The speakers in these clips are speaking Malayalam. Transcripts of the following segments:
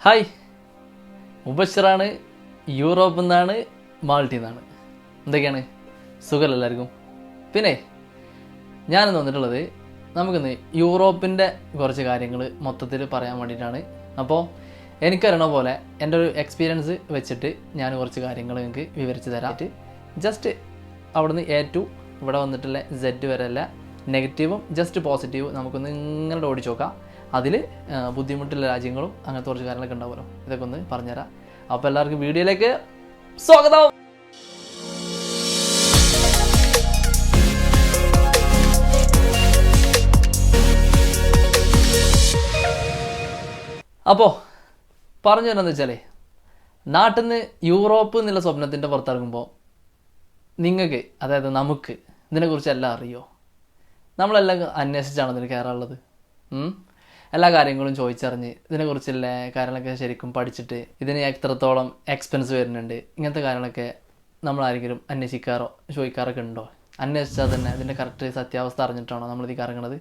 ഹായ്, മുബശ്ശറാണ്. യൂറോപ്പിൽ നിന്നാണ്, മാൾട്ടിൽ നിന്നാണ്. എന്തൊക്കെയാണ്, സുഖമല്ല എല്ലാവർക്കും? പിന്നെ ഞാനിന്ന് വന്നിട്ടുള്ളത് നമുക്കിന്ന് യൂറോപ്പിൻ്റെ കുറച്ച് കാര്യങ്ങൾ മൊത്തത്തിൽ പറയാൻ വേണ്ടിയിട്ടാണ്. അപ്പോൾ എനിക്കറിയണ പോലെ എൻ്റെ ഒരു എക്സ്പീരിയൻസ് വെച്ചിട്ട് ഞാൻ കുറച്ച് കാര്യങ്ങൾ നിങ്ങൾക്ക് വിവരിച്ച് തരാം. ജസ്റ്റ് അവിടുന്ന് എ ടു ഇവിടെ വന്നിട്ടുള്ള സെഡ് വരെയല്ല, നെഗറ്റീവും ജസ്റ്റ് പോസിറ്റീവും നമുക്കൊന്ന് ഇങ്ങനെ ഓടിച്ച് നോക്കാം. അതിൽ ബുദ്ധിമുട്ടുള്ള രാജ്യങ്ങളും അങ്ങനത്തെ കുറച്ച് കാര്യങ്ങളൊക്കെ ഉണ്ടാവുമല്ലോ, ഇതൊക്കെ ഒന്ന് പറഞ്ഞുതരാം. അപ്പോൾ എല്ലാവർക്കും വീഡിയോയിലേക്ക് സ്വാഗതം. അപ്പോൾ പറഞ്ഞു തരാമെന്ന് വെച്ചാൽ, നാട്ടിൽ നിന്ന് യൂറോപ്പ് എന്നുള്ള സ്വപ്നത്തിൻ്റെ പുറത്തിറങ്ങുമ്പോൾ നിങ്ങൾക്ക്, അതായത് നമുക്ക് ഇതിനെക്കുറിച്ച് എല്ലാം അറിയോ? നമ്മളെല്ലാം അന്വേഷിച്ചാണ് ഇതിന് കയറാനുള്ളത്. എല്ലാ കാര്യങ്ങളും ചോദിച്ചറിഞ്ഞ് ഇതിനെക്കുറിച്ചുള്ള കാര്യങ്ങളൊക്കെ ശരിക്കും പഠിച്ചിട്ട് ഇതിന് എത്രത്തോളം എക്സ്പെൻസ് വരുന്നുണ്ട്, ഇങ്ങനത്തെ കാര്യങ്ങളൊക്കെ നമ്മളാരെങ്കിലും അന്വേഷിക്കാറോ ചോദിക്കാറൊക്കെ ഉണ്ടോ? അന്വേഷിച്ചാൽ തന്നെ ഇതിൻ്റെ കറക്റ്റ് സത്യാവസ്ഥ അറിഞ്ഞിട്ടാണോ നമ്മളിത് ഇറങ്ങുന്നത്?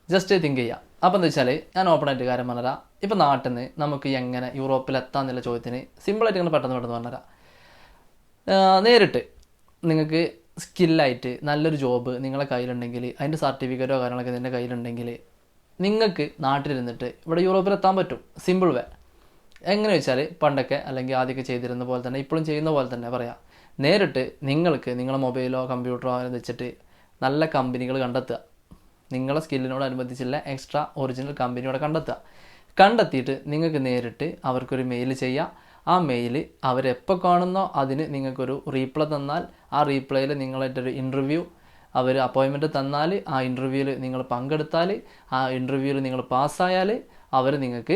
ജസ്റ്റ് തിങ്ക് ചെയ്യാം. അപ്പോൾ എന്താ വെച്ചാൽ, ഞാൻ ഓപ്പണായിട്ട് കാര്യം പറഞ്ഞുതരാം. ഇപ്പോൾ നാട്ടിൽ നിന്ന് നമുക്ക് എങ്ങനെ യൂറോപ്പിലെത്താം എന്നുള്ള ചോദ്യത്തിന് സിമ്പിളായിട്ട് നിങ്ങൾ പെട്ടെന്ന് പറഞ്ഞുതരാം. നേരിട്ട് നിങ്ങൾക്ക് സ്കില്ലായിട്ട് നല്ലൊരു ജോബ് നിങ്ങളെ കയ്യിലുണ്ടെങ്കിൽ, അതിൻ്റെ സർട്ടിഫിക്കറ്റോ കാര്യങ്ങളൊക്കെ നിൻ്റെ കയ്യിലുണ്ടെങ്കിൽ നിങ്ങൾക്ക് നാട്ടിലിരുന്നിട്ട് ഇവിടെ യൂറോപ്പിലെത്താൻ പറ്റും. Simple way. എങ്ങനെ വെച്ചാൽ, പണ്ടൊക്കെ അല്ലെങ്കിൽ ആദ്യമൊക്കെ ചെയ്തിരുന്ന പോലെ തന്നെ ഇപ്പോഴും ചെയ്യുന്ന പോലെ തന്നെ പറയാം. നേരിട്ട് നിങ്ങൾക്ക് നിങ്ങളെ മൊബൈലോ കമ്പ്യൂട്ടറോ വെച്ചിട്ട് നല്ല കമ്പനികൾ കണ്ടെത്തുക. നിങ്ങളെ സ്കില്ലിനോടനുബന്ധിച്ചുള്ള എക്സ്ട്രാ ഒറിജിനൽ കമ്പനിയോടെ കണ്ടെത്തിയിട്ട് നിങ്ങൾക്ക് നേരിട്ട് അവർക്കൊരു മെയിൽ ചെയ്യുക. ആ മെയിൽ അവരെപ്പോൾ കാണുന്നോ അതിന് നിങ്ങൾക്കൊരു റീപ്ലൈ തന്നാൽ, ആ റീപ്ലൈയിൽ നിങ്ങളായിട്ടൊരു ഇൻ്റർവ്യൂ അവർ അപ്പോയിൻമെൻറ്റ് തന്നാൽ, ആ ഇൻ്റർവ്യൂവിൽ നിങ്ങൾ പങ്കെടുത്താൽ, ആ ഇൻ്റർവ്യൂവിൽ നിങ്ങൾ പാസ്സായാൽ അവർ നിങ്ങൾക്ക്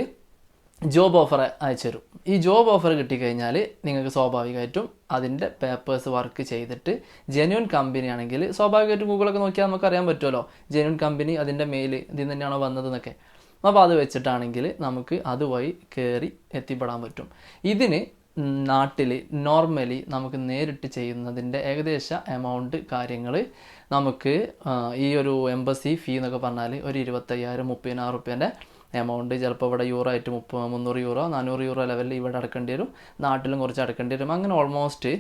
ജോബ് ഓഫർ അയച്ചു തരും. ഈ ജോബ് ഓഫർ കിട്ടിക്കഴിഞ്ഞാൽ നിങ്ങൾക്ക് സ്വാഭാവികമായിട്ടും അതിൻ്റെ പേപ്പേഴ്സ് വർക്ക് ചെയ്തിട്ട് ജെന്യൂൻ കമ്പനി ആണെങ്കിൽ സ്വാഭാവികമായിട്ടും ഗൂഗിളൊക്കെ നോക്കിയാൽ നമുക്ക് അറിയാൻ പറ്റുമല്ലോ, ജെന്യൂൻ കമ്പനി അതിൻ്റെ മെയിൽ ഇതിൽ തന്നെയാണോ വന്നതെന്നൊക്കെ. അപ്പോൾ അത് വെച്ചിട്ടാണെങ്കിൽ നമുക്ക് അതുവഴി കയറി എത്തിപ്പെടാൻ പറ്റും. ഇതിന് നാട്ടിൽ നോർമലി നമുക്ക് നേരിട്ട് ചെയ്യുന്നതിൻ്റെ ഏകദേശ എമൗണ്ട് കാര്യങ്ങൾ നമുക്ക് ഈ ഒരു എംബസി ഫീ എന്നൊക്കെ പറഞ്ഞാൽ ഒരു 25,000-30,000 റുപ്യേൻ്റെ എമൗണ്ട് ചിലപ്പോൾ ഇവിടെ യൂറോ ആയിട്ട് 300 യൂറോ 400 യൂറോ ലെവലിൽ ഇവിടെ അടക്കേണ്ടി വരും, നാട്ടിലും കുറച്ച് അടക്കേണ്ടി വരും. അങ്ങനെ ഓൾമോസ്റ്റ്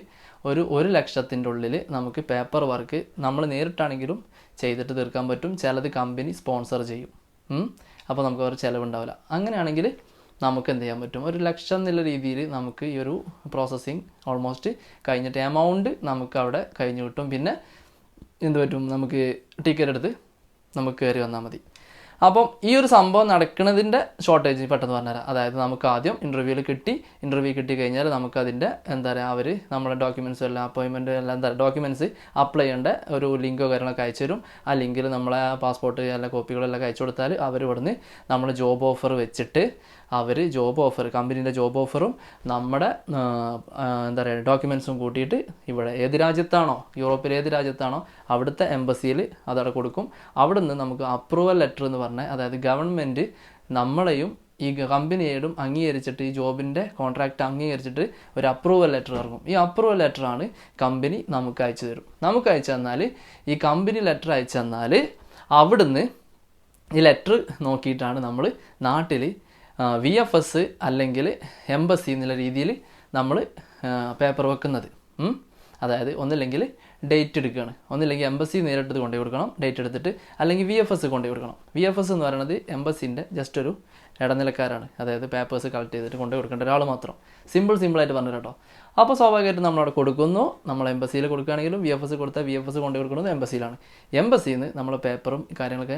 ഒരു 1,00,000-ൻ്റെ ഉള്ളിൽ നമുക്ക് പേപ്പർ വർക്ക് നമ്മൾ നേരിട്ടാണെങ്കിലും ചെയ്തിട്ട് തീർക്കാൻ പറ്റും. ചിലത് കമ്പനി സ്പോൺസർ ചെയ്യും. അപ്പോൾ നമുക്ക് ഒരു ചിലവുണ്ടാവില്ല. അങ്ങനെയാണെങ്കിൽ നമുക്ക് എന്ത് ചെയ്യാൻ പറ്റും, 1,00,000 എന്നുള്ള രീതിയിൽ നമുക്ക് ഈ ഒരു പ്രോസസ്സിങ് ഓൾമോസ്റ്റ് കഴിഞ്ഞിട്ട് എമൗണ്ട് നമുക്ക് അവിടെ കഴിഞ്ഞ് കിട്ടും. പിന്നെ എന്ത് പറ്റും, നമുക്ക് ടിക്കറ്റ് എടുത്ത് നമുക്ക് കയറി വന്നാൽ മതി. അപ്പം ഈ ഒരു സംഭവം നടക്കുന്നതിൻ്റെ ഷോർട്ടേജ് പെട്ടെന്ന് പറഞ്ഞുതരാം. അതായത് നമുക്ക് ആദ്യം ഇൻ്റർവ്യൂ കിട്ടി കഴിഞ്ഞാൽ നമുക്കതിൻ്റെ എന്താ പറയുക, അവർ നമ്മുടെ ഡോക്യുമെൻറ്റ്സ് എല്ലാം അപ്പോയിൻമെൻറ്റ് എല്ലാം ഡോക്യുമെൻറ്റ്സ് അപ്ലൈ ചെയ്യേണ്ട ഒരു ലിങ്കോ കാര്യങ്ങളൊക്കെ അയച്ചു തരും. ആ ലിങ്കിൽ നമ്മളെ പാസ്പോർട്ട് എല്ലാ കോപ്പികളെല്ലാം അയച്ചു കൊടുത്താൽ അവർ ഇവിടുന്ന് നമ്മൾ ജോബ് ഓഫർ വെച്ചിട്ട് അവർ കമ്പനീൻ്റെ ജോബ് ഓഫറും നമ്മുടെ എന്താ പറയുക ഡോക്യുമെൻറ്റ്സും കൂട്ടിയിട്ട് ഇവിടെ ഏത് രാജ്യത്താണോ, യൂറോപ്പിൽ ഏത് രാജ്യത്താണോ അവിടുത്തെ എംബസിയിൽ അതവിടെ കൊടുക്കും. അവിടെ നിന്ന് നമുക്ക് അപ്രൂവൽ ലെറ്റർ എന്ന് പറഞ്ഞാൽ, അതായത് ഗവൺമെൻറ് നമ്മളെയും ഈ കമ്പനിയോടും അംഗീകരിച്ചിട്ട് ഈ ജോബിൻ്റെ കോൺട്രാക്റ്റ് അംഗീകരിച്ചിട്ട് ഒരു അപ്രൂവൽ ലെറ്റർ ഇറങ്ങും. ഈ അപ്രൂവൽ ലെറ്ററാണ് കമ്പനി നമുക്ക് അയച്ചു തരും. നമുക്ക് അയച്ചു തന്നാൽ, ഈ കമ്പനി ലെറ്റർ അയച്ചു തന്നാൽ അവിടുന്ന് ഈ ലെറ്റർ നോക്കിയിട്ടാണ് നമ്മൾ നാട്ടിൽ VFS അല്ലെങ്കിൽ എംബസി എന്നുള്ള രീതിയിൽ നമ്മൾ പേപ്പർ വെക്കുന്നത്. അതായത് ഒന്നില്ലെങ്കിൽ ഡേറ്റ് എടുക്കുകയാണ്, ഒന്നില്ലെങ്കിൽ എംബസി നേരിട്ട് കൊണ്ടുപോയി കൊടുക്കണം ഡേറ്റ് എടുത്തിട്ട്, അല്ലെങ്കിൽ VFS കൊണ്ടുപോയി കൊടുക്കണം. VFS എന്ന് പറയുന്നത് എംബസിൻ്റെ ജസ്റ്റ് ഒരു ഇടനിലക്കാരാണ്, അതായത് പേപ്പേഴ്സ് കളക്ട് ചെയ്തിട്ട് കൊണ്ടുപോയി കൊടുക്കേണ്ട ഒരാൾ മാത്രം. സിമ്പിളായിട്ട് പറഞ്ഞു കേട്ടോ. അപ്പോൾ സ്വാഭാവികമായിട്ടും നമ്മളവിടെ കൊടുക്കുന്നു. നമ്മൾ എംബസിയിൽ കൊടുക്കുകയാണെങ്കിലും VFS കൊടുത്താൽ VFS കൊണ്ടുപോയി കൊടുക്കുന്നത് എംബസിയിലാണ്. എംബസിയിൽ നിന്ന് നമ്മൾ പേപ്പറും കാര്യങ്ങളൊക്കെ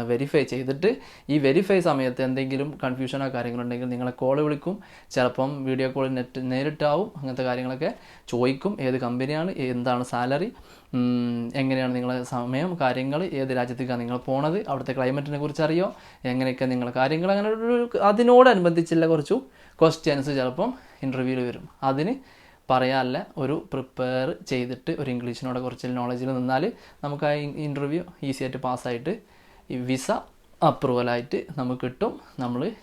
വെരിഫൈ ചെയ്തിട്ട്, ഈ വെരിഫൈ സമയത്ത് എന്തെങ്കിലും കൺഫ്യൂഷനോ കാര്യങ്ങളുണ്ടെങ്കിൽ നിങ്ങളെ കോൾ വിളിക്കും. ചിലപ്പം വീഡിയോ കോൾ നേരിട്ടാവും. അങ്ങനത്തെ കാര്യങ്ങളൊക്കെ ചോദിക്കും. ഏത് കമ്പനിയാണ്, എന്താണ് സാലറി, എങ്ങനെയാണ് നിങ്ങളെ സമയം, കാര്യങ്ങൾ, ഏത് രാജ്യത്തേക്കാണ് നിങ്ങൾ പോണത്, അവിടുത്തെ ക്ലൈമറ്റിനെ കുറിച്ച് അറിയോ, എങ്ങനെയൊക്കെ നിങ്ങളെ കാര്യങ്ങൾ, അങ്ങനെ അതിനോടനുബന്ധിച്ചുള്ള കുറച്ച് ക്വസ്റ്റ്യൻസ് ചിലപ്പം ഇൻ്റർവ്യൂവിൽ വരും. അതിന് പറയാനുള്ള ഒരു പ്രിപ്പയർ ചെയ്തിട്ട് ഒരു ഇംഗ്ലീഷിനോടെ കുറച്ച് നോളജിൽ നിന്നാൽ നമുക്ക് ആ ഇൻ്റർവ്യൂ ഈസി ആയിട്ട് പാസ്സായിട്ട് ഈ വിസ അപ്രൂവലായിട്ട് നമുക്ക് കിട്ടും.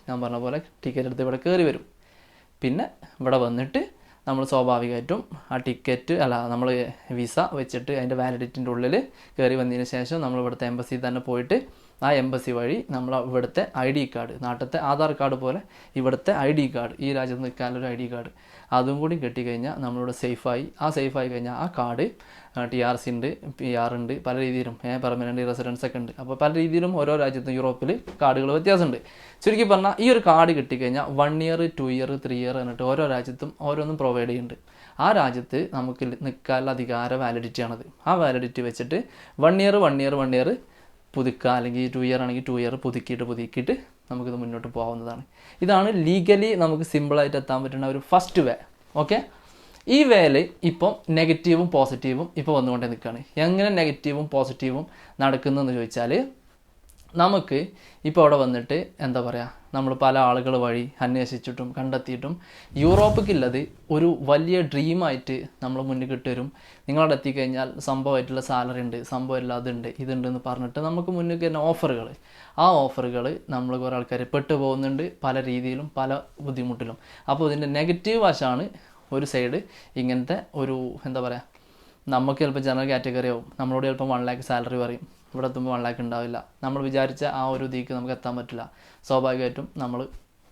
ഞാൻ പറഞ്ഞ പോലെ ടിക്കറ്റ് എടുത്ത് ഇവിടെ കയറി വരും. പിന്നെ ഇവിടെ വന്നിട്ട് നമ്മൾ സ്വാഭാവികമായിട്ടും ആ ടിക്കറ്റ് നമ്മൾ വിസ വെച്ചിട്ട് അതിൻ്റെ വാലിഡിറ്റിൻ്റെ ഉള്ളിൽ കയറി വന്നതിന് ശേഷം നമ്മൾ ഇവിടുത്തെ എംബസിയിൽ തന്നെ പോയിട്ട് ആ എംബസി വഴി നമ്മൾ ഇവിടുത്തെ ID കാർഡ്, നാട്ടിലത്തെ ആധാർ കാർഡ് പോലെ ഇവിടുത്തെ ID കാർഡ്, ഈ രാജ്യത്ത് നിൽക്കാനൊരു ID കാർഡ്, അതും കൂടി കിട്ടിക്കഴിഞ്ഞാൽ നമ്മളിവിടെ സേഫായി. സേഫായി കഴിഞ്ഞാൽ ആ കാർഡ് TRC ഉണ്ട്, PR ഉണ്ട്, പല രീതിയിലും പെർമനൻറ്റ് റെസിഡൻസ് ഒക്കെ ഉണ്ട്. അപ്പോൾ പല രീതിയിലും ഓരോ രാജ്യത്തും യൂറോപ്പിൽ കാർഡുകൾ വ്യത്യാസമുണ്ട്. ചുരുക്കി പറഞ്ഞാൽ ഈ ഒരു കാർഡ് കിട്ടിക്കഴിഞ്ഞാൽ 1 ഇയർ 2 ഇയർ 3 ഇയർ എന്നിട്ട് ഓരോ രാജ്യത്തും ഓരോന്നും പ്രൊവൈഡ് ചെയ്യുന്നുണ്ട്. ആ രാജ്യത്ത് നമുക്ക് നിൽക്കാനുള്ള അധികാര വാലിഡിറ്റിയാണത്. ആ വാലിഡിറ്റി വെച്ചിട്ട് 1 ഇയർ പുതുക്കുക, അല്ലെങ്കിൽ 2 ഇയർ ആണെങ്കിൽ 2 ഇയർ പുതുക്കിയിട്ട് നമുക്കിത് മുന്നോട്ട് പോകാവുന്നതാണ്. ഇതാണ് ലീഗലി നമുക്ക് സിമ്പിളായിട്ട് എത്താൻ പറ്റുന്ന ഒരു ഫസ്റ്റ് വേ. ഓക്കെ, ഈ വേയിൽ ഇപ്പം നെഗറ്റീവും പോസിറ്റീവും ഇപ്പോൾ വന്നുകൊണ്ടേ നിൽക്കുകയാണ്. എങ്ങനെ നെഗറ്റീവും പോസിറ്റീവും നടക്കുന്നതെന്ന് ചോദിച്ചാൽ, നമുക്ക് ഇപ്പോൾ അവിടെ വന്നിട്ട് എന്താ പറയുക, നമ്മൾ പല ആളുകൾ വഴി അന്വേഷിച്ചിട്ടും കണ്ടെത്തിയിട്ടും യൂറോപ്പിക്കുള്ളത് ഒരു വലിയ ഡ്രീമായിട്ട് നമ്മൾ മുന്നിൽ കിട്ടുവരും. നിങ്ങളവിടെ എത്തിക്കഴിഞ്ഞാൽ സംഭവമായിട്ടുള്ള സാലറി ഉണ്ട്, സംഭവമില്ല അതുണ്ട് ഇതുണ്ടെന്ന് പറഞ്ഞിട്ട് നമുക്ക് മുന്നിൽ തന്നെ ഓഫറുകൾ. ആ ഓഫറുകൾ നമ്മൾ കുറേ ആൾക്കാർ പെട്ടുപോകുന്നുണ്ട്, പല രീതിയിലും പല ബുദ്ധിമുട്ടിലും. അപ്പോൾ ഇതിൻ്റെ നെഗറ്റീവ് വശമാണ് ഒരു സൈഡ് ഇങ്ങനത്തെ ഒരു എന്താ പറയുക, നമുക്ക് ചിലപ്പോൾ ജനറൽ കാറ്റഗറി ആവും, നമ്മളോട് ചിലപ്പോൾ 1 lakh സാലറി പറയും, ഇവിടെ എത്തുമ്പോൾ 1 lakh ഉണ്ടാവില്ല, നമ്മൾ വിചാരിച്ച ആ ഒരു ഇതിലേക്ക് നമുക്ക് എത്താൻ പറ്റില്ല, സ്വാഭാവികമായിട്ടും നമ്മൾ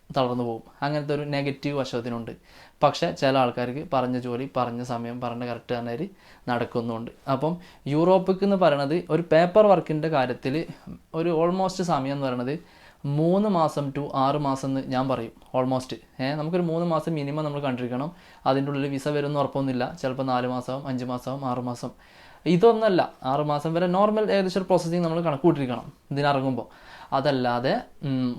തളർന്നു പോകും. അങ്ങനത്തെ ഒരു നെഗറ്റീവ് വശത്തിനുണ്ട്. പക്ഷേ ചില ആൾക്കാർക്ക് പറഞ്ഞ ജോലി പറഞ്ഞ സമയം പറഞ്ഞ കറക്റ്റ് തന്നെ നടക്കുന്നുണ്ട്. അപ്പം യൂറോപ്പിക്ക് എന്ന് പറയണത് ഒരു പേപ്പർ വർക്കിൻ്റെ കാര്യത്തിൽ ഒരു ഓൾമോസ്റ്റ് സമയം എന്ന് പറയണത് 3 മാസം to 6 മാസം എന്ന് ഞാൻ പറയും. ഓൾമോസ്റ്റ് നമുക്കൊരു 3 മാസം മിനിമം നമ്മൾ കണ്ടിരിക്കണം. അതിൻ്റെ ഉള്ളിൽ വിസ വരുമെന്ന് ഉറപ്പൊന്നുമില്ല. ചിലപ്പോൾ 4 മാസമാവും, 5 മാസമാവും, 6 മാസം. ഇതൊന്നല്ല, 6 മാസം വരെ നോർമൽ ഏകദേശം ഒരു പ്രോസസ്സിങ് നമ്മൾ കണക്കൂട്ടിരിക്കണം ഇതിനിറങ്ങുമ്പോൾ. അതല്ലാതെ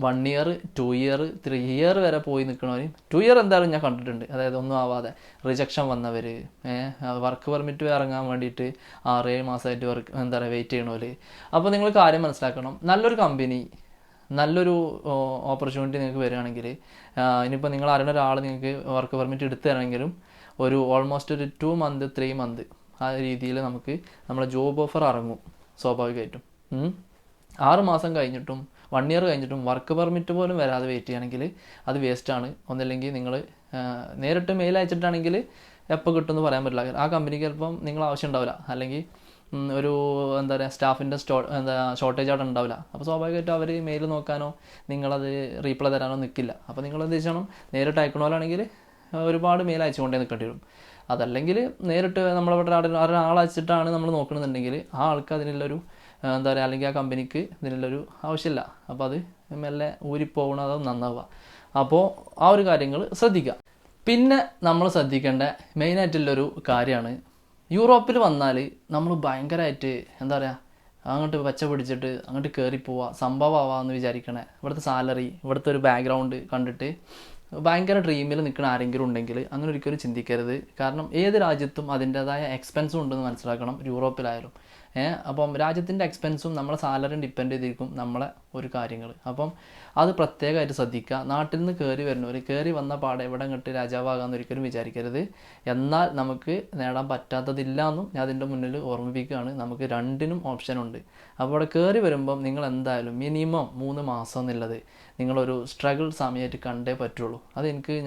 1 ഇയർ 2 ഇയർ 3 ഇയർ വരെ പോയി നിൽക്കണവർ, 2 ഇയർ എന്തായാലും ഞാൻ കണ്ടിട്ടുണ്ട്. അതായത് ഒന്നും ആവാതെ റിജക്ഷൻ വന്നവർ, വർക്ക് പെർമിറ്റ് ഇറങ്ങാൻ വേണ്ടിയിട്ട് 6-7 മാസമായിട്ട് വെയിറ്റ് ചെയ്യണവർ. അപ്പോൾ നിങ്ങൾ കാര്യം മനസ്സിലാക്കണം, നല്ലൊരു കമ്പനി നല്ലൊരു ഓപ്പർച്യൂണിറ്റി നിങ്ങൾക്ക് വരികയാണെങ്കിൽ, ഇനിയിപ്പോൾ നിങ്ങൾ അറിയുന്ന ഒരാൾ നിങ്ങൾക്ക് വർക്ക് പെർമിറ്റ് എടുത്തു തരണമെങ്കിലും ഒരു ഓൾമോസ്റ്റ് ഒരു 2 month 3 month ആ രീതിയിൽ നമുക്ക് നമ്മളെ ജോബ് ഓഫർ ഇറങ്ങും സ്വാഭാവികമായിട്ടും. 6 മാസം കഴിഞ്ഞിട്ടും 1 ഇയർ കഴിഞ്ഞിട്ടും വർക്ക് പെർമിറ്റ് പോലും വരാതെ വെയിറ്റ് ചെയ്യുകയാണെങ്കിൽ അത് വേസ്റ്റാണ്. ഒന്നില്ലെങ്കിൽ നിങ്ങൾ നേരിട്ട് മെയിൽ അയച്ചിട്ടാണെങ്കിൽ എപ്പോൾ കിട്ടുമെന്ന് പറയാൻ പറ്റില്ല. ആ കമ്പനിക്ക് ചിലപ്പം നിങ്ങൾ ആവശ്യം ഉണ്ടാവില്ല, അല്ലെങ്കിൽ ഒരു എന്താ പറയുക സ്റ്റാഫിൻ്റെ ഷോർട്ടേജ് അവിടെ ഉണ്ടാവില്ല. അപ്പോൾ സ്വാഭാവികമായിട്ടും അവർ മെയിൽ നോക്കാനോ നിങ്ങളത് റീപ്ലൈ തരാനോ നിൽക്കില്ല. അപ്പോൾ നിങ്ങൾ എന്ത് ചെയ്യണം, നേരിട്ട് അയക്കണോലാണെങ്കിൽ ഒരുപാട് മെയിൽ അയച്ചുകൊണ്ടേ നിൽക്കേണ്ടി വരും. അതല്ലെങ്കിൽ നേരിട്ട് നമ്മളിവിടെ ഒരാൾ അയച്ചിട്ടാണ് നമ്മൾ നോക്കണമെന്നുണ്ടെങ്കിൽ ആ ആൾക്ക് അതിനുള്ളൊരു എന്താ പറയുക, അല്ലെങ്കിൽ ആ കമ്പനിക്ക് ഇതിനുള്ളൊരു ആവശ്യമില്ല. അപ്പോൾ അത് മെല്ലെ ഊരിപ്പോകണത് നന്നാവുക. അപ്പോൾ ആ ഒരു കാര്യങ്ങൾ ശ്രദ്ധിക്കുക. പിന്നെ നമ്മൾ ശ്രദ്ധിക്കേണ്ട മെയിനായിട്ടുള്ളൊരു കാര്യമാണ്, യൂറോപ്പിൽ വന്നാൽ നമ്മൾ ഭയങ്കരമായിട്ട് എന്താ പറയുക അങ്ങോട്ട് പച്ച പിടിച്ചിട്ട് അങ്ങോട്ട് കയറിപ്പോവുക, സംഭവമാവാമെന്ന് വിചാരിക്കണേ. ഇവിടുത്തെ സാലറി, ഇവിടുത്തെ ഒരു ബാക്ക്ഗ്രൗണ്ട് കണ്ടിട്ട് ഭയങ്കര ഡ്രീമിൽ നിൽക്കുന്ന ആരെങ്കിലും ഉണ്ടെങ്കിൽ അങ്ങനെ ഒരിക്കലും ചിന്തിക്കരുത്. കാരണം ഏത് രാജ്യത്തും അതിൻ്റേതായ എക്സ്പെൻസും ഉണ്ടെന്ന് മനസ്സിലാക്കണം, യൂറോപ്പിലായാലും. അപ്പം രാജ്യത്തിൻ്റെ എക്സ്പെൻസും നമ്മളെ സാലറിയും ഡിപ്പെൻഡ് ചെയ്തിരിക്കും നമ്മളെ ഒരു കാര്യങ്ങൾ. അപ്പം അത് പ്രത്യേകമായിട്ട് ശ്രദ്ധിക്കുക. നാട്ടിൽ നിന്ന് കയറി വന്ന പാടെ എവിടെ ഇങ്ങോട്ട് രാജാവാകാമെന്ന് ഒരിക്കലും വിചാരിക്കരുത്. എന്നാൽ നമുക്ക് നേടാൻ പറ്റാത്തതില്ല എന്നും ഞാൻ അതിൻ്റെ മുന്നിൽ ഓർമ്മിപ്പിക്കുകയാണ്. നമുക്ക് രണ്ടിനും ഓപ്ഷനുണ്ട്. അപ്പോൾ അവിടെ കയറി വരുമ്പം നിങ്ങൾ എന്തായാലും മിനിമം 3 മാസം എന്നുള്ളത് നിങ്ങളൊരു സ്ട്രഗിൾ സമയമായിട്ട് കണ്ടേ പറ്റുള്ളൂ.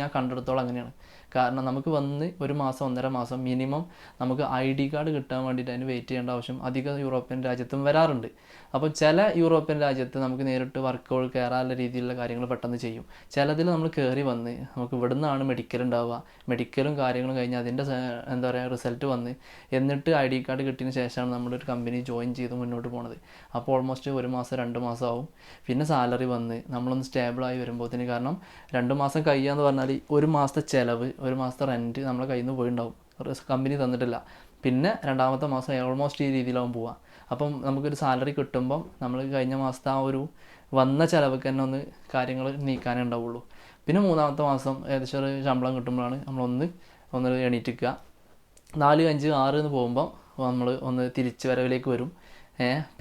ഞാൻ കണ്ടെടുത്തോളം അങ്ങനെയാണ്. കാരണം നമുക്ക് വന്ന് 1 മാസം 1.5 മാസം മിനിമം നമുക്ക് ID കാർഡ് കിട്ടാൻ വേണ്ടിയിട്ട് അതിന് വെയിറ്റ് ചെയ്യേണ്ട ആവശ്യം അധികം യൂറോപ്യൻ രാജ്യത്തും വരാറുണ്ട്. അപ്പോൾ ചില യൂറോപ്യൻ രാജ്യത്ത് നമുക്ക് നേരിട്ട് വർക്കുകൾ കയറാനുള്ള രീതിയിലുള്ള കാര്യങ്ങൾ പെട്ടെന്ന് ചെയ്യും. ചിലതിൽ നമ്മൾ കയറി വന്ന് നമുക്ക് ഇവിടെ നിന്നാണ് മെഡിക്കൽ ഉണ്ടാവുക, മെഡിക്കലും കാര്യങ്ങളും കഴിഞ്ഞ് അതിൻ്റെ എന്താ പറയുക റിസൾട്ട് വന്ന് എന്നിട്ട് ID കാർഡ് കിട്ടിയതിന് ശേഷമാണ് നമ്മളൊരു കമ്പനി ജോയിൻ ചെയ്ത് മുന്നോട്ട് പോകുന്നത്. അപ്പോൾ ഓൾമോസ്റ്റ് 1 മാസം 2 മാസം ആവും. പിന്നെ സാലറി വന്ന് നമ്മളൊന്ന് സ്റ്റേബിളായി വരുമ്പോഴത്തേന്, കാരണം 2 മാസം കഴിയുകയെന്ന് പറഞ്ഞാൽ 1 മാസത്തെ ചിലവ് 1 മാസത്തെ റെൻറ്റ് നമ്മളെ കയ്യിൽ നിന്ന് പോയിണ്ടാവും, കമ്പനി തന്നിട്ടില്ല. പിന്നെ 2ാമത്തെ മാസം ഓൾമോസ്റ്റ് ഈ രീതിയിലാവും പോവുക. അപ്പം നമുക്കൊരു സാലറി കിട്ടുമ്പം നമ്മൾ കഴിഞ്ഞ മാസത്തെ ആ ഒരു വന്ന ചിലവൊക്കെ തന്നെ ഒന്ന് കാര്യങ്ങൾ നീക്കാനേ ഉണ്ടാവുള്ളൂ. പിന്നെ 3ാമത്തെ മാസം ഏകദേശം ഒരു ശമ്പളം കിട്ടുമ്പോഴാണ് നമ്മളൊന്ന് എണീറ്റിക്കുക. 4, 5, 6 എന്ന് പോകുമ്പോൾ നമ്മൾ ഒന്ന് തിരിച്ച് വരവിലേക്ക് വരും.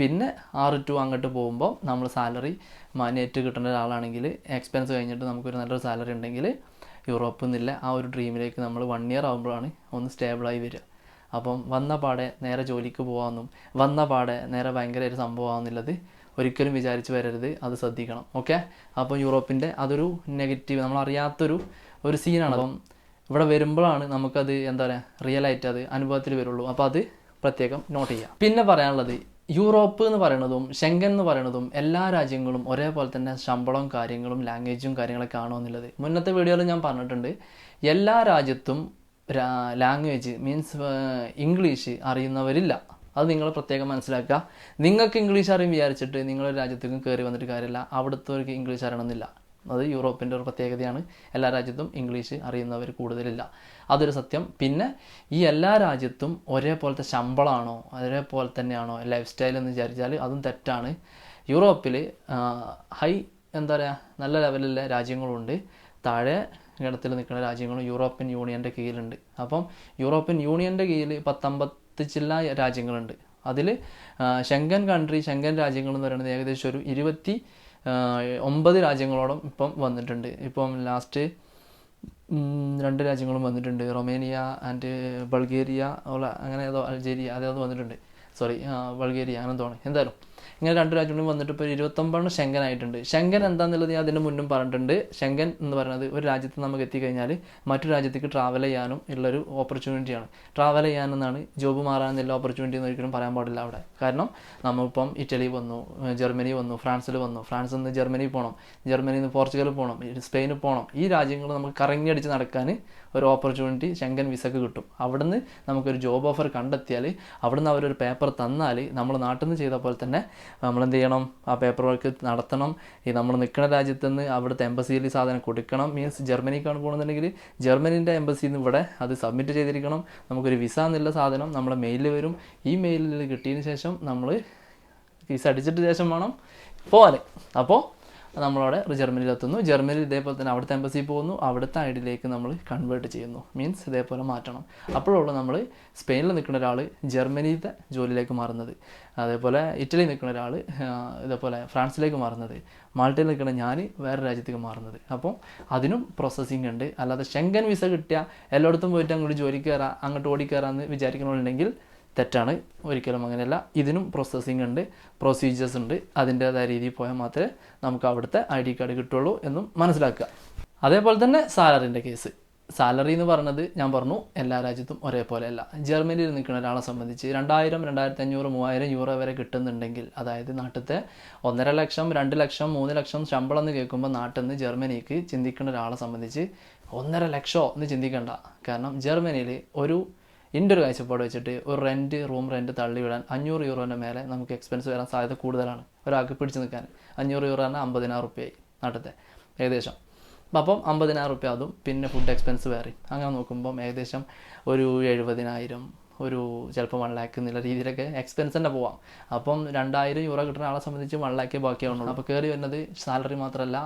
പിന്നെ 6 to അങ്ങോട്ട് പോകുമ്പോൾ നമ്മൾ സാലറി മാന്യമായിട്ട് കിട്ടേണ്ട ഒരാളാണെങ്കിൽ എക്സ്പെൻസ് കഴിഞ്ഞിട്ട് നമുക്കൊരു നല്ലൊരു സാലറി ഉണ്ടെങ്കിൽ യൂറോപ്പിൽ നിന്നില്ല ആ ഒരു ഡ്രീമിലേക്ക് നമ്മൾ 1 ഇയർ ആകുമ്പോഴാണ് ഒന്ന് സ്റ്റേബിളായി വരിക. അപ്പം വന്ന പാടെ നേരെ ജോലിക്ക് പോകാമെന്നും വന്ന പാടെ നേരെ ഭയങ്കര ഒരു സംഭവമാണെന്നുള്ളത് ഒരിക്കലും വിചാരിച്ച് വരരുത്. അത് ശ്രദ്ധിക്കണം. ഓക്കെ, അപ്പോൾ യൂറോപ്പിൻ്റെ അതൊരു നെഗറ്റീവ് നമ്മളറിയാത്തൊരു സീനാണ്. അപ്പം ഇവിടെ വരുമ്പോഴാണ് നമുക്കത് എന്താ പറയുക റിയലായിട്ട് അത് അനുഭവത്തിൽ വരുള്ളൂ. അപ്പോൾ അത് പ്രത്യേകം നോട്ട് ചെയ്യുക. പിന്നെ പറയാനുള്ളത്, യൂറോപ്പ് എന്ന് പറയുന്നതും ഷെങ്കൻ എന്ന് പറയുന്നതും എല്ലാ രാജ്യങ്ങളും ഒരേപോലെ തന്നെ ശമ്പളവും കാര്യങ്ങളും ലാംഗ്വേജും കാര്യങ്ങളൊക്കെ കാണുമെന്നുള്ളത് മുന്നത്തെ വീഡിയോയിൽ ഞാൻ പറഞ്ഞിട്ടുണ്ട്. എല്ലാ രാജ്യത്തും ലാംഗ്വേജ് മീൻസ് ഇംഗ്ലീഷ് അറിയുന്നവരില്ല. അത് നിങ്ങൾ പ്രത്യേകം മനസ്സിലാക്കുക. നിങ്ങൾക്ക് ഇംഗ്ലീഷ് അറിയും വിചാരിച്ചിട്ട് നിങ്ങളൊരു രാജ്യത്തേക്കും കയറി വന്നിട്ട് കാര്യമില്ല. അവിടുത്തെ ഇംഗ്ലീഷ് അറിയണമെന്നില്ല. അത് യൂറോപ്പിൻ്റെ ഒരു പ്രത്യേകതയാണ്. എല്ലാ രാജ്യത്തും ഇംഗ്ലീഷ് അറിയുന്നവർ കൂടുതലില്ല, അതൊരു സത്യം. പിന്നെ ഈ എല്ലാ രാജ്യത്തും ഒരേപോലത്തെ ശമ്പളമാണോ ഒരേപോലെ തന്നെയാണോ ലൈഫ് സ്റ്റൈൽ എന്ന് വിചാരിച്ചാൽ അതും തെറ്റാണ്. യൂറോപ്പിൽ എന്താ പറയുക, നല്ല ലെവലിലെ രാജ്യങ്ങളുണ്ട്, താഴെ ഗണത്തിൽ നിൽക്കുന്ന രാജ്യങ്ങളും യൂറോപ്യൻ യൂണിയൻ്റെ കീഴിലുണ്ട്. അപ്പം യൂറോപ്യൻ യൂണിയൻ്റെ കീഴിൽ 19 ചില്ല രാജ്യങ്ങളുണ്ട്. അതിൽ ഷെങ്കൻ രാജ്യങ്ങൾ എന്ന് പറയുന്നത് ഏകദേശം ഒരു 29 രാജ്യങ്ങളോളം ഇപ്പം വന്നിട്ടുണ്ട്. ഇപ്പം ലാസ്റ്റ് 2 രാജ്യങ്ങളും വന്നിട്ടുണ്ട്, റൊമേനിയ ആൻഡ് ബൾഗേറിയ അങ്ങനെ ഏതോ അൾജേരിയ അതേതോ വന്നിട്ടുണ്ട്. ബൾഗേറിയ അങ്ങനെ തോന്നി. എന്തായാലും ഇങ്ങനെ 2 രാജ്യങ്ങളും വന്നിട്ട് ഇപ്പോൾ 29 ഷെങ്കൻ ആയിട്ടുണ്ട്. ഷെങ്കൻ എന്താണെന്നുള്ളത് ഞാൻ അതിന് മുന്നും പറഞ്ഞിട്ടുണ്ട്. ഷെങ്കൻ എന്ന് പറയുന്നത് ഒരു രാജ്യത്ത് നമുക്ക് എത്തിക്കഴിഞ്ഞാൽ മറ്റു രാജ്യത്തേക്ക് ട്രാവൽ ചെയ്യാനും ഉള്ളൊരു ഓപ്പർച്യൂണിറ്റിയാണ്. ട്രാവൽ ചെയ്യാനെന്നാണ്, ജോബ് മാറാനെന്നുള്ള ഓപ്പർച്യൂണിറ്റി എന്ന് ഒരിക്കലും പറയാൻ പാടില്ല അവിടെ. കാരണം നമ്മളിപ്പം ഇറ്റലി വന്നു, ജർമ്മനി വന്നു, ഫ്രാൻസിൽ വന്നു, ഫ്രാൻസിൽ നിന്ന് ജർമ്മനി പോകണം, ജർമ്മനിയിൽ നിന്ന് പോർച്ചുഗൽ പോകണം, സ്പെയിനിൽ പോകണം. ഈ രാജ്യങ്ങൾ നമുക്ക് കറങ്ങി അടിച്ച് നടക്കാൻ ഒരു ഓപ്പർച്യൂണിറ്റി ഷെങ്കൻ വിസക്ക് കിട്ടും. അവിടുന്ന് നമുക്കൊരു ജോബ് ഓഫർ കണ്ടെത്തിയാൽ അവിടുന്ന് അവരൊരു പേപ്പർ തന്നാൽ നമ്മൾ നാട്ടിൽ നിന്ന് ചെയ്ത പോലെ തന്നെ നമ്മളെന്ത് ചെയ്യണം, ആ പേപ്പർ വർക്ക് നടത്തണം. നമ്മൾ നിൽക്കുന്ന രാജ്യത്ത് നിന്ന് അവിടുത്തെ എംബസിയിൽ സാധനം കൊടുക്കണം. മീൻസ് ജർമ്മനിക്കാണ് പോകണമെന്നുണ്ടെങ്കിൽ ജർമ്മനിൻ്റെ എംബസിയിൽ നിന്ന് ഇവിടെ അത് സബ്മിറ്റ് ചെയ്തിരിക്കണം. നമുക്കൊരു വിസ എന്നുള്ള സാധനം നമ്മളെ മെയിലിൽ വരും. ഈ മെയിലിൽ കിട്ടിയതിന് ശേഷം നമ്മൾ വിസ അടിച്ചിട്ട് ശേഷം വേണം പോകാൻ. അപ്പോൾ നമ്മളവിടെ ജർമ്മനിയിലെത്തുന്നു. ജർമ്മനിയിൽ ഇതേപോലെ തന്നെ അവിടുത്തെ എംബസിയിൽ പോകുന്നു, അവിടുത്തെ ഐ ഡിയിലേക്ക് നമ്മൾ കൺവേർട്ട് ചെയ്യുന്നു. മീൻസ് ഇതേപോലെ മാറ്റണം. അപ്പോഴുള്ള നമ്മൾ സ്പെയിനിൽ നിൽക്കുന്ന ഒരാൾ ജർമ്മനിയിലത്തെ ജോലിയിലേക്ക് മാറുന്നത്, അതേപോലെ ഇറ്റലിയിൽ നിൽക്കുന്ന ഒരാൾ ഇതേപോലെ ഫ്രാൻസിലേക്ക് മാറുന്നത്, മാൾട്ടയിൽ നിൽക്കുന്ന ഞാൻ വേറെ രാജ്യത്തേക്ക് മാറുന്നത്. അപ്പോൾ അതിനും പ്രോസസ്സിങ് ഉണ്ട്. അല്ലാതെ ഷെങ്കൻ വിസ കിട്ടിയാൽ എല്ലായിടത്തും പോയിട്ട് അങ്ങോട്ട് ജോലിക്ക് കയറാം, അങ്ങോട്ട് ഓടിക്കയറാമെന്ന് വിചാരിക്കണമെന്നുണ്ടെങ്കിൽ തെറ്റാണ്. ഒരിക്കലും അങ്ങനെയല്ല. ഇതിനും പ്രോസസ്സിങ് ഉണ്ട്, പ്രൊസീജിയേഴ്സ് ഉണ്ട്. അതിൻ്റേതായ രീതിയിൽ പോയാൽ മാത്രമേ നമുക്ക് അവിടുത്തെ ID കാർഡ് കിട്ടുള്ളൂ എന്നും മനസ്സിലാക്കുക. അതേപോലെ തന്നെ സാലറിൻ്റെ കേസ്. സാലറി എന്ന് പറയുന്നത് ഞാൻ പറഞ്ഞു എല്ലാ രാജ്യത്തും ഒരേപോലെയല്ല. ജർമ്മനിയിൽ നിൽക്കുന്ന ഒരാളെ സംബന്ധിച്ച് 2000, 2500, 3000 യൂറോ വരെ കിട്ടുന്നുണ്ടെങ്കിൽ, അതായത് നാട്ടിലത്തെ 1.5 ലക്ഷം, 2 ലക്ഷം, 3 ലക്ഷം ശമ്പളം എന്ന് കേൾക്കുമ്പോൾ നാട്ടിൽ നിന്ന് ജർമ്മനിക്ക് ചിന്തിക്കുന്ന ഒരാളെ സംബന്ധിച്ച് 1.5 ലക്ഷമോ എന്ന് ചിന്തിക്കേണ്ട. കാരണം ജർമ്മനിയിൽ എൻ്റെ ഒരു കാഴ്ചപ്പാട് വെച്ചിട്ട് ഒരു റൂം റെൻറ്റ് തള്ളിവിടാൻ 500 യൂറോൻ്റെ മേലെ നമുക്ക് എക്സ്പെൻസ് വരാൻ സാധ്യത കൂടുതലാണ്. ഒരാൾക്ക് പിടിച്ച് നിൽക്കാൻ 500 യൂറോ പറഞ്ഞാൽ 50,000 റുപ്യയായി നാട്ടിലത്തെ ഏകദേശം. അപ്പം 50,000 റുപ്യ അതും, പിന്നെ ഫുഡ് എക്സ്പെൻസ് വേറെ. അങ്ങനെ നോക്കുമ്പം ഏകദേശം ഒരു 70,000, ചിലപ്പോൾ 1 ലാക്ക് എന്നുള്ള രീതിയിലൊക്കെ എക്സ്പെൻസ് തന്നെ പോവാം. അപ്പം 2000 യൂറോ കിട്ടുന്ന ആളെ സംബന്ധിച്ച് 1 ലാക്കേ ബാക്കിയാവുന്നുള്ളൂ. അപ്പോൾ കയറി വരുന്നത് സാലറി മാത്രമല്ല,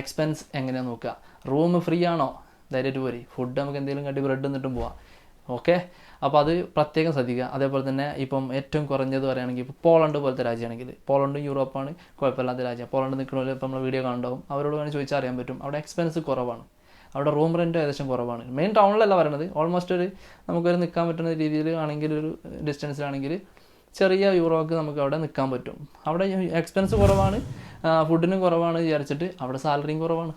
എക്സ്പെൻസ് എങ്ങനെയാണ് നോക്കുക. റൂം ഫ്രീ ആണോ, ധൈര്യമായിട്ട് പോരി. ഫുഡ് നമുക്ക് എന്തെങ്കിലും കണ്ടി ബ്രെഡ് എന്നിട്ടും പോവാം. ഓക്കെ, അപ്പോൾ അത് പ്രത്യേകം ശ്രദ്ധിക്കുക. അതേപോലെ തന്നെ ഇപ്പം ഏറ്റവും കുറഞ്ഞത് പറയുകയാണെങ്കിൽ ഇപ്പോൾ പോളണ്ട് പോലത്തെ രാജ്യമാണെങ്കിൽ, പോളണ്ടും യൂറോപ്പാണ്, കുഴപ്പമില്ലാത്ത രാജ്യം. പോളണ്ട് നിൽക്കുന്നവർ ഇപ്പോൾ നമ്മൾ വീഡിയോ കാണുണ്ടാവും, അവരോട് വേണമെങ്കിൽ ചോദിച്ചാൽ അറിയാൻ പറ്റും. അവിടെ എക്സ്പെൻസ് കുറവാണ്, അവിടെ റൂം റെൻറ്റ് ഏകദേശം കുറവാണ്. മെയിൻ ടൗണിലല്ല പറയുന്നത്, ഓൾമോസ്റ്റ് നമുക്കൊരു നിൽക്കാൻ പറ്റുന്ന രീതിയിൽ ആണെങ്കിൽ, ഒരു ഡിസ്റ്റൻസിലാണെങ്കിൽ ചെറിയ യൂറോക്ക് നമുക്ക് അവിടെ നിൽക്കാൻ പറ്റും. അവിടെ എക്സ്പെൻസ് കുറവാണ്, ഫുഡിനും കുറവാണ് വിചാരിച്ചിട്ട് അവിടെ സാലറിയും കുറവാണ്.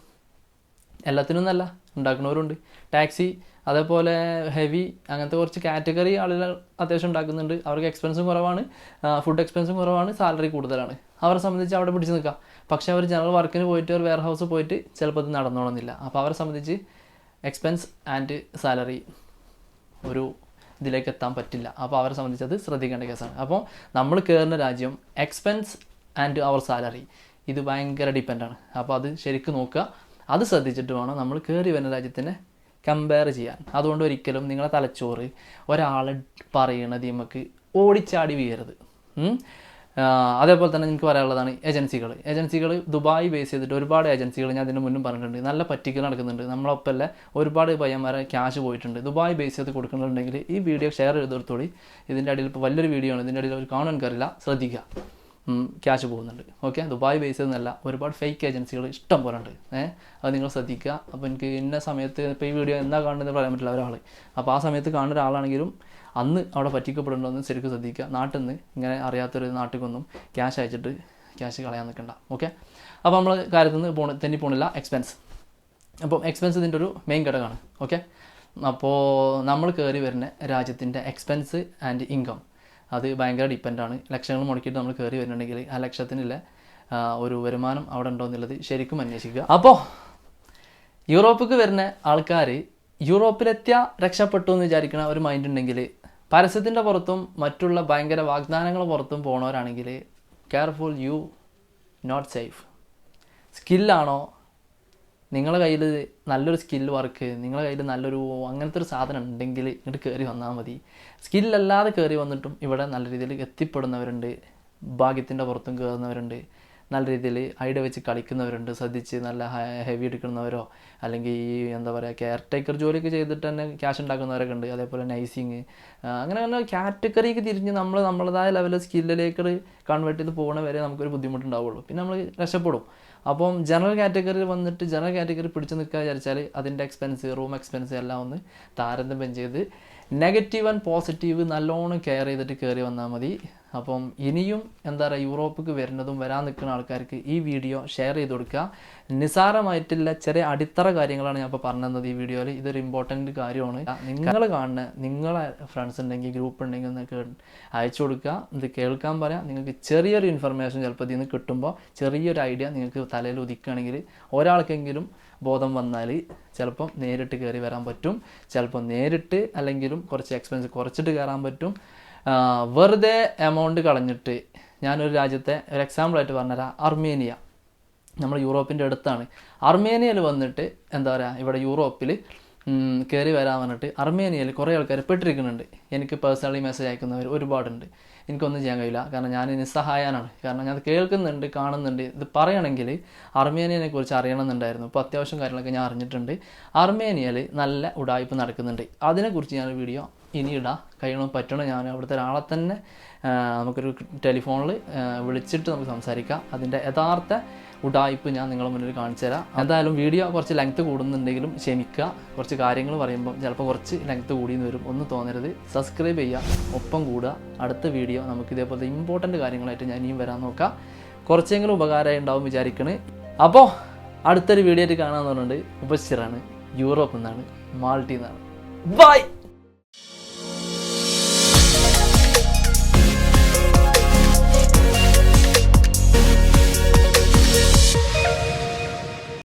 എല്ലാത്തിനും നല്ല ഉണ്ടാക്കുന്നവരുണ്ട്. ടാക്സി അതേപോലെ ഹെവി അങ്ങനത്തെ കുറച്ച് കാറ്റഗറി ആളുകൾ അത്യാവശ്യം ഉണ്ടാക്കുന്നുണ്ട്. അവർക്ക് എക്സ്പെൻസും കുറവാണ്, ഫുഡ് എക്സ്പെൻസും കുറവാണ്, സാലറി കൂടുതലാണ്. അവരെ സംബന്ധിച്ച് അവിടെ പിടിച്ച് നിൽക്കാം. പക്ഷേ അവർ ജനറൽ വർക്കിന് പോയിട്ട് ഒരു വെയർ ഹൗസ് പോയിട്ട് ചിലപ്പോൾ അത് നടന്നോണമെന്നില്ല. അപ്പോൾ അവരെ സംബന്ധിച്ച് എക്സ്പെൻസ് ആൻഡ് സാലറി ഒരു ഇതിലേക്ക് എത്താൻ പറ്റില്ല. അപ്പോൾ അവരെ സംബന്ധിച്ച് അത് ശ്രദ്ധിക്കേണ്ട കേസാണ്. അപ്പോൾ നമ്മൾ കയറുന്ന രാജ്യം എക്സ്പെൻസ് ആൻഡ് അവർ സാലറി ഇത് ഭയങ്കര ഡിപ്പെൻഡാണ്. അപ്പോൾ അത് ശരിക്കും നോക്കുക. അത് ശ്രദ്ധിച്ചിട്ട് വേണം നമ്മൾ കയറി വരുന്ന രാജ്യത്തിനെ കമ്പയർ ചെയ്യാൻ. അതുകൊണ്ട് ഒരിക്കലും നിങ്ങളെ തലച്ചോറ് ഒരാൾ പറയണത് നമുക്ക് ഓടിച്ചാടി വീഴരുത്. അതേപോലെ തന്നെ എനിക്ക് പറയാനുള്ളതാണ് ഏജൻസികൾ ദുബായ് ബേസ് ചെയ്തിട്ട് ഒരുപാട് ഏജൻസികൾ ഞാൻ അതിന് മുന്നും പറഞ്ഞിട്ടുണ്ട്, നല്ല പറ്റിക്കൽ നടക്കുന്നുണ്ട്. നമ്മളൊപ്പമല്ല ഒരുപാട് പയ്യന്മാരെ ക്യാഷ് പോയിട്ടുണ്ട്. ദുബായ് ബേസ് ചെയ്ത് കൊടുക്കുന്നുണ്ടെങ്കിൽ ഈ വീഡിയോ ഷെയർ ചെയ്തെടുത്തോളി. ഇതിൻ്റെ അടിയിൽ ഇപ്പോൾ വലിയൊരു വീഡിയോ ആണ്, ഇതിൻ്റെ അടിയിൽ ഒരു കാണാൻ കയറില്ല, ശ്രദ്ധിക്കുക. ക്യാഷ് പോകുന്നുണ്ട്. ഓക്കെ, ദുബായ് ബേസ് ചെയ്യുന്നതല്ല, ഒരുപാട് ഫേക്ക് ഏജൻസികൾ ഇഷ്ടം പോലെ ഉണ്ട്. അത് നിങ്ങൾ ശ്രദ്ധിക്കുക. അപ്പോൾ എനിക്ക് ഇന്ന സമയത്ത് ഇപ്പോൾ ഈ വീഡിയോ എന്താ കാണുന്നത് പറയാൻ പറ്റില്ല ഒരാൾ. അപ്പോൾ ആ സമയത്ത് കാണുന്ന ഒരാളാണെങ്കിലും അന്ന് അവിടെ പറ്റിക്കപ്പെടുന്നുണ്ടോ എന്ന് ശരിക്കും ശ്രദ്ധിക്കുക. നാട്ടിൽ നിന്ന് ഇങ്ങനെ അറിയാത്തൊരു നാട്ടിലേക്കൊന്നും ക്യാഷ് അയച്ചിട്ട് ക്യാഷ് കളയാൻ നിൽക്കണ്ട. ഓക്കെ, അപ്പോൾ നമ്മൾ കാര്യത്തിൽ നിന്ന് തെന്നി പോണില്ല. അപ്പം എക്സ്പെൻസ് ഇതിൻ്റെ ഒരു മെയിൻ ഘടകമാണ്. ഓക്കെ, അപ്പോൾ നമ്മൾ കയറി വരുന്ന രാജ്യത്തിൻ്റെ എക്സ്പെൻസ് ആൻഡ് ഇൻകം അത് ഭയങ്കര ഡിപ്പെൻഡാണ്. ലക്ഷങ്ങൾ മുടക്കിയിട്ട് നമ്മൾ കയറി വരുന്നുണ്ടെങ്കിൽ ആ ലക്ഷത്തിനുള്ള ഒരു വരുമാനം അവിടെ ഉണ്ടോ എന്നുള്ളത് ശരിക്കും അന്വേഷിക്കുക. അപ്പോൾ യൂറോപ്പിക്ക് വരുന്ന ആൾക്കാർ യൂറോപ്പിലെത്തിയ രക്ഷപ്പെട്ടു എന്ന് വിചാരിക്കണ ഒരു മൈൻഡ് ഉണ്ടെങ്കിൽ, പരസ്യത്തിൻ്റെ പുറത്തും മറ്റുള്ള ഭയങ്കര വാഗ്ദാനങ്ങൾ പുറത്തും പോണവരാണെങ്കിൽ കെയർഫുൾ, യു നോട്ട് സേഫ്. സ്കില്ലാണോ നിങ്ങളുടെ കയ്യിൽ, നല്ലൊരു സ്കിൽ വർക്ക്, നിങ്ങളുടെ കയ്യിൽ നല്ലൊരു അങ്ങനത്തെ ഒരു സാധനം ഉണ്ടെങ്കിൽ ഇങ്ങോട്ട് കയറി വന്നാൽ മതി. സ്കില്ലല്ലാതെ കയറി വന്നിട്ടും ഇവിടെ നല്ല രീതിയിൽ എത്തിപ്പെടുന്നവരുണ്ട്, ഭാഗ്യത്തിൻ്റെ പുറത്തും കയറുന്നവരുണ്ട്, നല്ല രീതിയിൽ ഐഡിയ വെച്ച് കളിക്കുന്നവരുണ്ട്, ശ്രദ്ധിച്ച് നല്ല ഹെവി എടുക്കുന്നവരോ അല്ലെങ്കിൽ ഈ എന്താ പറയുക കെയർ ടേക്കർ ജോലിയൊക്കെ ചെയ്തിട്ട് തന്നെ ക്യാഷ് ഉണ്ടാക്കുന്നവരൊക്കെ ഉണ്ട്. അതേപോലെ നൈസിങ്, അങ്ങനെ കാറ്റഗറിക്ക് തിരിഞ്ഞ് നമ്മളതായ ലെവലിൽ സ്കില്ലിലേക്ക് കൺവേർട്ട് ചെയ്ത് പോകണ വരെ നമുക്കൊരു ബുദ്ധിമുട്ടുണ്ടാവുള്ളൂ. പിന്നെ നമ്മൾ രക്ഷപ്പെടും. അപ്പം ജനറൽ കാറ്റഗറിയിൽ വന്നിട്ട് ജനറൽ കാറ്റഗറി പിടിച്ച് നിൽക്കുക വിചാരിച്ചാൽ അതിൻ്റെ എക്സ്പെൻസ്, റൂം എക്സ്പെൻസ് എല്ലാം ഒന്ന് താരതമ്യം ചെയ്ത് നെഗറ്റീവ് ആൻഡ് പോസിറ്റീവ് നല്ലോണം കെയർ ചെയ്തിട്ട് കയറി വന്നാൽ മതി. അപ്പം ഇനിയും എന്താ പറയുക യൂറോപ്പിക്ക് വരുന്നതും വരാൻ നിൽക്കുന്ന ആൾക്കാർക്ക് ഈ വീഡിയോ ഷെയർ ചെയ്ത് കൊടുക്കുക. നിസ്സാരമായിട്ടുള്ള ചെറിയ അടിത്തറ കാര്യങ്ങളാണ് ഞാൻ ഇപ്പോൾ പറഞ്ഞത് ഈ വീഡിയോയിൽ. ഇതൊരു ഇമ്പോർട്ടൻറ്റ് കാര്യമാണ്. നിങ്ങൾ കാണുന്ന നിങ്ങളെ ഫ്രണ്ട്സ് ഉണ്ടെങ്കിൽ ഗ്രൂപ്പ് ഉണ്ടെങ്കിൽ എന്നൊക്കെ അയച്ചു കൊടുക്കുക. ഇത് കേൾക്കാൻ പറയാം. നിങ്ങൾക്ക് ചെറിയൊരു ഇൻഫർമേഷൻ ചിലപ്പോൾ ഇതിൽ നിന്ന് കിട്ടുമ്പോൾ ചെറിയൊരു ഐഡിയ നിങ്ങൾക്ക് തലയിൽ ഉദിക്കുകയാണെങ്കിൽ ഒരാൾക്കെങ്കിലും ബോധം വന്നാൽ ചിലപ്പം നേരിട്ട് കയറി വരാൻ പറ്റും. ചിലപ്പോൾ നേരിട്ട് അല്ലെങ്കിലും കുറച്ച് എക്സ്പെൻസ് കുറച്ചിട്ട് കയറാൻ പറ്റും. വെറുതെ എമൗണ്ട് കളഞ്ഞിട്ട്, ഞാനൊരു രാജ്യത്തെ ഒരു എക്സാമ്പിളായിട്ട് പറഞ്ഞുതരാം. അർമേനിയ നമ്മൾ യൂറോപ്പിൻ്റെ അടുത്താണ്. അർമേനിയയിൽ വന്നിട്ട് എന്താ പറയുക ഇവിടെ യൂറോപ്പിൽ കയറി വരാൻ പറഞ്ഞിട്ട് അർമേനിയയിൽ കുറേ ആൾക്കാർ പെട്ടിരിക്കുന്നുണ്ട്. എനിക്ക് പേഴ്സണലി മെസ്സേജ് അയക്കുന്നവർ ഒരുപാടുണ്ട്. എനിക്കൊന്നും ചെയ്യാൻ കഴിയില്ല, കാരണം ഞാൻ നിസ്സഹായനാണ്. കാരണം ഞാൻ കേൾക്കുന്നുണ്ട്, കാണുന്നുണ്ട്. ഇത് പറയണമെങ്കിൽ അർമേനിയനെ കുറിച്ച് അറിയണമെന്നുണ്ടായിരുന്നു. ഇപ്പോൾ അത്യാവശ്യം കാര്യങ്ങളൊക്കെ ഞാൻ അറിഞ്ഞിട്ടുണ്ട്. അർമേനിയയിൽ നല്ല ഉഡായിപ്പ് നടക്കുന്നുണ്ട്. അതിനെക്കുറിച്ച് ഞാൻ വീഡിയോ ഇനി ഇടാം. കഴിയണം പറ്റണം ഞാൻ അവിടുത്തെ ഒരാളെ തന്നെ നമുക്കൊരു ടെലിഫോണിൽ വിളിച്ചിട്ട് നമുക്ക് സംസാരിക്കാം. അതിൻ്റെ യഥാർത്ഥ ഉഡായിപ്പ് ഞാൻ നിങ്ങളുടെ മുന്നിൽ കാണിച്ചു തരാം. എന്തായാലും വീഡിയോ കുറച്ച് ലെങ്ത്ത് കൂടുന്നുണ്ടെങ്കിലും ക്ഷമിക്കുക. കുറച്ച് കാര്യങ്ങൾ പറയുമ്പോൾ ചിലപ്പോൾ കുറച്ച് ലെങ്ത്ത് കൂടിയെന്ന് വരും. ഒന്നും തോന്നരുത്. സബ്സ്ക്രൈബ് ചെയ്യുക, ഒപ്പം കൂടുക. അടുത്ത വീഡിയോ നമുക്ക് ഇതേപോലത്തെ ഇമ്പോർട്ടൻറ്റ് കാര്യങ്ങളായിട്ട് ഞാൻ ഇനിയും വരാൻ നോക്കാം. കുറച്ചെങ്കിലും ഉപകാരമായി ഉണ്ടാവും വിചാരിക്കണേ. അപ്പോൾ അടുത്തൊരു വീഡിയോ ആയിട്ട് കാണാമെന്ന് പറഞ്ഞിട്ടുണ്ട്. ഉപസ്ഥിരാണ്, യൂറോപ്പിൽ നിന്നാണ്, മാൾട്ടിൽ നിന്നാണ്. ബൈ.